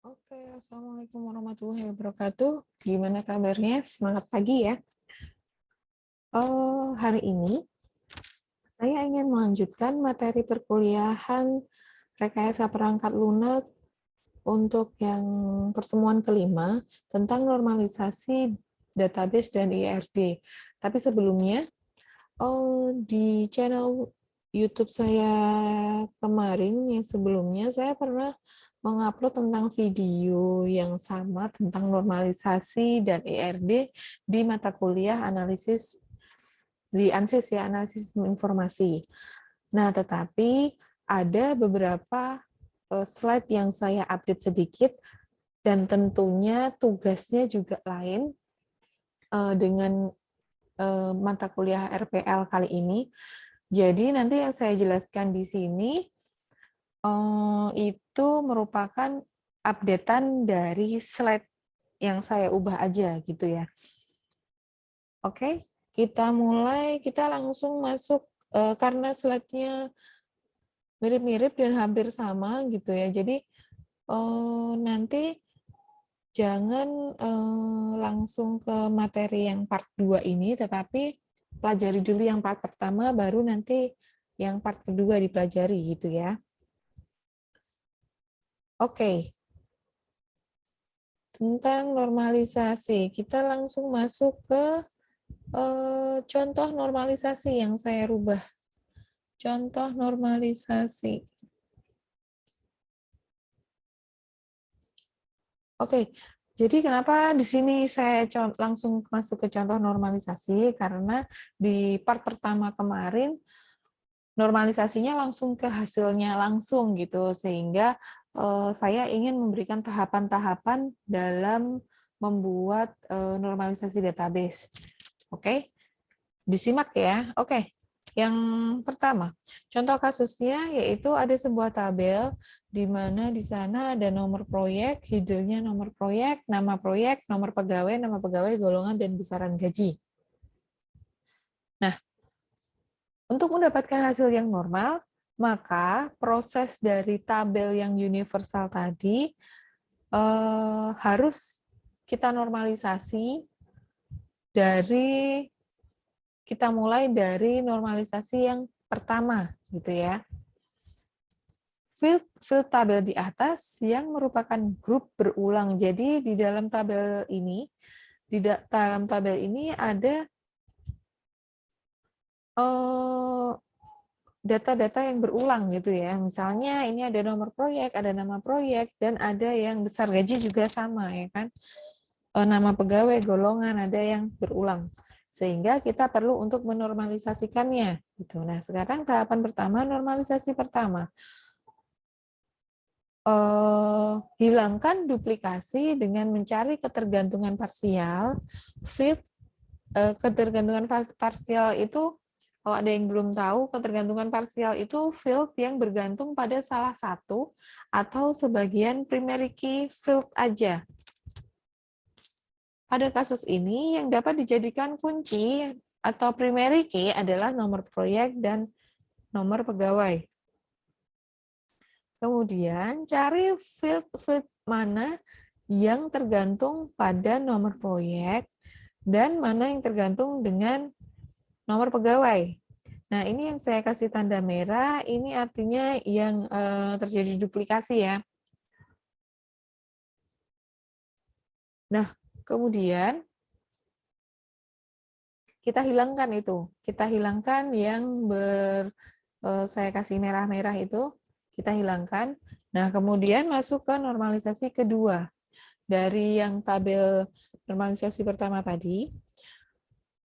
Oke, Assalamualaikum warahmatullahi wabarakatuh. Gimana kabarnya? Semangat pagi ya. Hari ini saya ingin melanjutkan materi perkuliahan rekayasa perangkat lunak untuk yang pertemuan kelima tentang normalisasi database dan IRD. Tapi sebelumnya, di channel YouTube saya kemarin yang sebelumnya saya pernah mengupload tentang video yang sama tentang normalisasi dan IRD di mata kuliah analisis di ANSIS ya, analisis informasi. Nah, tetapi ada beberapa slide yang saya update sedikit dan tentunya tugasnya juga lain dengan mata kuliah RPL kali ini. Jadi nanti yang saya jelaskan di sini itu merupakan updatean dari slide yang saya ubah aja gitu ya. Oke, kita mulai, kita langsung masuk karena slide-nya mirip-mirip dan hampir sama gitu ya. Jadi nanti jangan langsung ke materi yang part 2 ini, tetapi pelajari dulu yang part pertama, baru nanti yang part kedua dipelajari gitu ya. Oke, tentang normalisasi, kita langsung masuk ke contoh normalisasi yang saya rubah. Contoh normalisasi. Oke, jadi kenapa di sini saya langsung masuk ke contoh normalisasi? Karena di part pertama kemarin normalisasinya langsung ke hasilnya langsung gitu, sehingga saya ingin memberikan tahapan-tahapan dalam membuat normalisasi database. Oke, disimak ya. Oke, yang pertama, contoh kasusnya yaitu ada sebuah tabel di mana di sana ada nomor proyek, header-nya nomor proyek, nomor pegawai, golongan, dan besaran gaji. Nah, untuk mendapatkan hasil yang normal, maka proses dari tabel yang universal tadi harus kita normalisasi kita mulai dari normalisasi yang pertama, gitu ya. Field tabel di atas yang merupakan grup berulang. Jadi di dalam tabel ini, ada data-data yang berulang gitu ya. Misalnya ini ada nomor proyek, ada nama proyek, dan ada yang besar gaji juga sama ya kan. Nama pegawai, golongan, ada yang berulang. Sehingga kita perlu untuk menormalisasikannya. Gitu. Nah, sekarang tahapan pertama, normalisasi pertama. Hilangkan duplikasi dengan mencari ketergantungan parsial. Ketergantungan parsial itu, kalau ada yang belum tahu, ketergantungan parsial itu field yang bergantung pada salah satu atau sebagian primary key field aja. Pada kasus ini, yang dapat dijadikan kunci atau primary key adalah nomor proyek dan nomor pegawai. Kemudian, cari field mana yang tergantung pada nomor proyek dan mana yang tergantung dengan nomor pegawai. Nah, ini yang saya kasih tanda merah, ini artinya yang terjadi duplikasi ya. Nah, kemudian kita hilangkan itu. Kita hilangkan yang saya kasih merah-merah itu, kita hilangkan. Nah, kemudian masuk ke normalisasi kedua. Dari yang tabel normalisasi pertama tadi,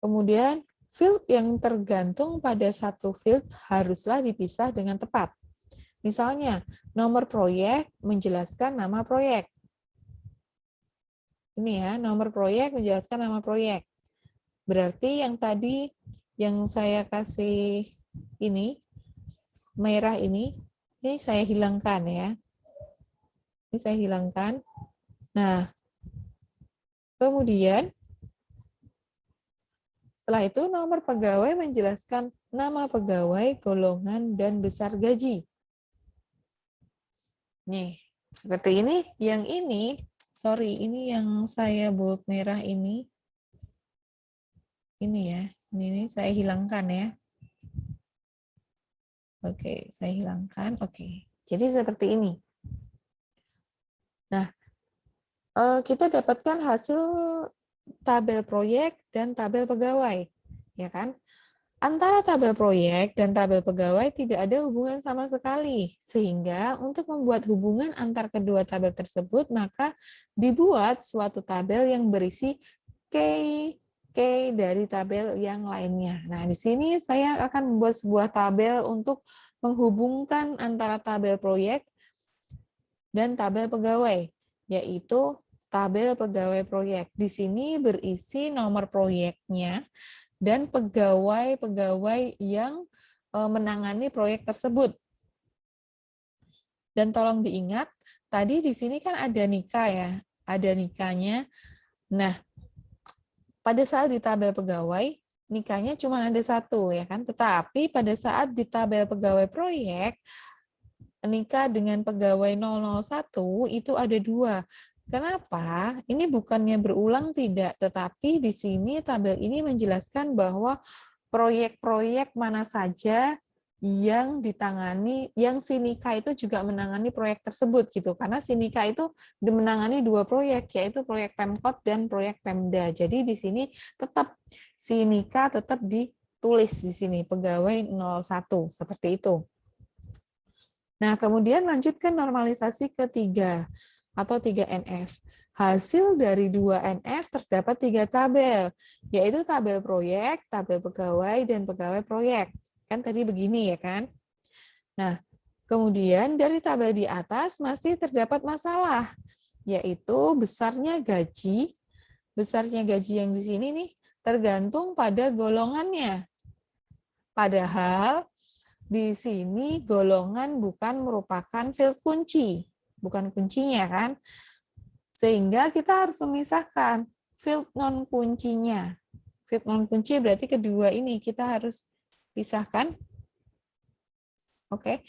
kemudian field yang tergantung pada satu field haruslah dipisah dengan tepat. Misalnya, nomor proyek menjelaskan nama proyek. Ini ya, nomor proyek menjelaskan nama proyek. Berarti yang tadi yang saya kasih ini, merah ini saya hilangkan ya. Ini saya hilangkan. Nah, kemudian setelah itu nomor pegawai menjelaskan nama pegawai, golongan, dan besar gaji. Nih, Seperti ini, yang ini, sorry, ini yang saya bold merah ini ya, ini saya hilangkan ya. Oke, saya hilangkan. Oke, jadi seperti ini. Nah, kita dapatkan hasil tabel proyek dan tabel pegawai, ya kan? Antara tabel proyek dan tabel pegawai tidak ada hubungan sama sekali, sehingga untuk membuat hubungan antar kedua tabel tersebut, maka dibuat suatu tabel yang berisi K dari tabel yang lainnya. Nah, di sini saya akan membuat sebuah tabel untuk menghubungkan antara tabel proyek dan tabel pegawai, yaitu tabel pegawai proyek. Di sini berisi nomor proyeknya, dan pegawai-pegawai yang menangani proyek tersebut. Dan tolong diingat, tadi di sini kan ada nikah ya, ada nikahnya. Nah, pada saat di tabel pegawai, nikahnya cuma ada satu ya kan, tetapi pada saat di tabel pegawai proyek, nikah dengan pegawai 001 itu ada dua. Kenapa? Ini bukannya berulang tidak, tetapi di sini tabel ini menjelaskan bahwa proyek-proyek mana saja yang ditangani, yang Sinika itu juga menangani proyek tersebut gitu. Karena Sinika itu menangani dua proyek, yaitu proyek Pemkot dan proyek Pemda. Jadi di sini tetap Sinika tetap ditulis di sini pegawai 01 seperti itu. Nah, kemudian lanjut ke normalisasi ketiga atau 3NF. Hasil dari 2NF terdapat 3 tabel, yaitu tabel proyek, tabel pegawai, dan pegawai proyek. Kan tadi begini ya kan? Nah, kemudian dari tabel di atas masih terdapat masalah, yaitu besarnya gaji. Besarnya gaji yang di sini nih tergantung pada golongannya. Padahal di sini golongan bukan merupakan field kunci, bukan kuncinya kan? Sehingga kita harus memisahkan field non kuncinya. Field non kunci berarti kedua ini kita harus pisahkan. Oke.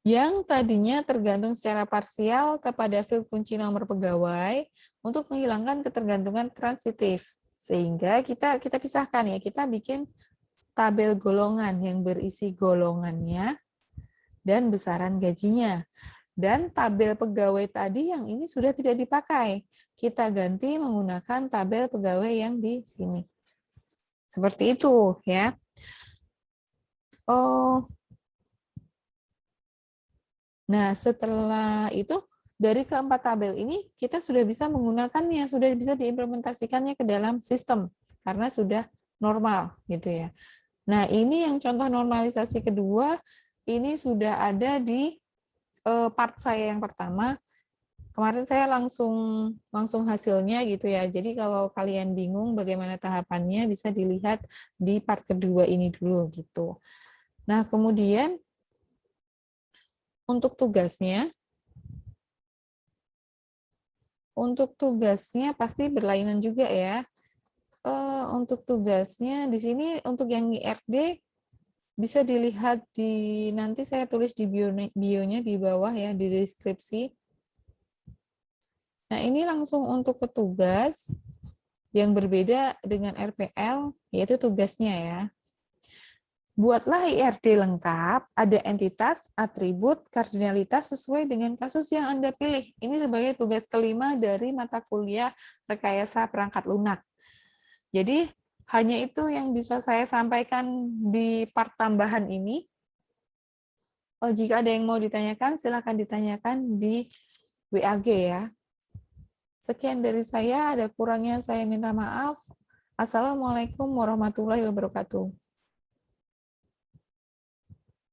Yang tadinya tergantung secara parsial kepada field kunci nomor pegawai untuk menghilangkan ketergantungan transitif. Sehingga kita pisahkan ya, kita bikin tabel golongan yang berisi golongannya dan besaran gajinya. Dan tabel pegawai tadi yang ini sudah tidak dipakai. Kita ganti menggunakan tabel pegawai yang di sini. Seperti itu ya. Nah, setelah itu dari keempat tabel ini kita sudah bisa menggunakannya, sudah bisa diimplementasikannya ke dalam sistem karena sudah normal gitu ya. Nah, ini yang contoh normalisasi kedua, ini sudah ada di part saya yang pertama. Kemarin saya langsung hasilnya gitu ya. Jadi kalau kalian bingung bagaimana tahapannya, bisa dilihat di part kedua ini dulu gitu. Nah, kemudian untuk tugasnya pasti berlainan juga ya. Untuk tugasnya di sini untuk yang IRD bisa dilihat di nanti saya tulis di bio-nya di bawah ya di deskripsi. Nah, ini langsung untuk petugas yang berbeda dengan RPL yaitu tugasnya ya. Buatlah IRD lengkap, ada entitas, atribut, kardinalitas sesuai dengan kasus yang Anda pilih. Ini sebagai tugas kelima dari mata kuliah rekayasa perangkat lunak. Jadi, hanya itu yang bisa saya sampaikan di part tambahan ini. Jika ada yang mau ditanyakan, silakan ditanyakan di WAG ya. Sekian dari saya, ada kurangnya saya minta maaf. Assalamualaikum warahmatullahi wabarakatuh.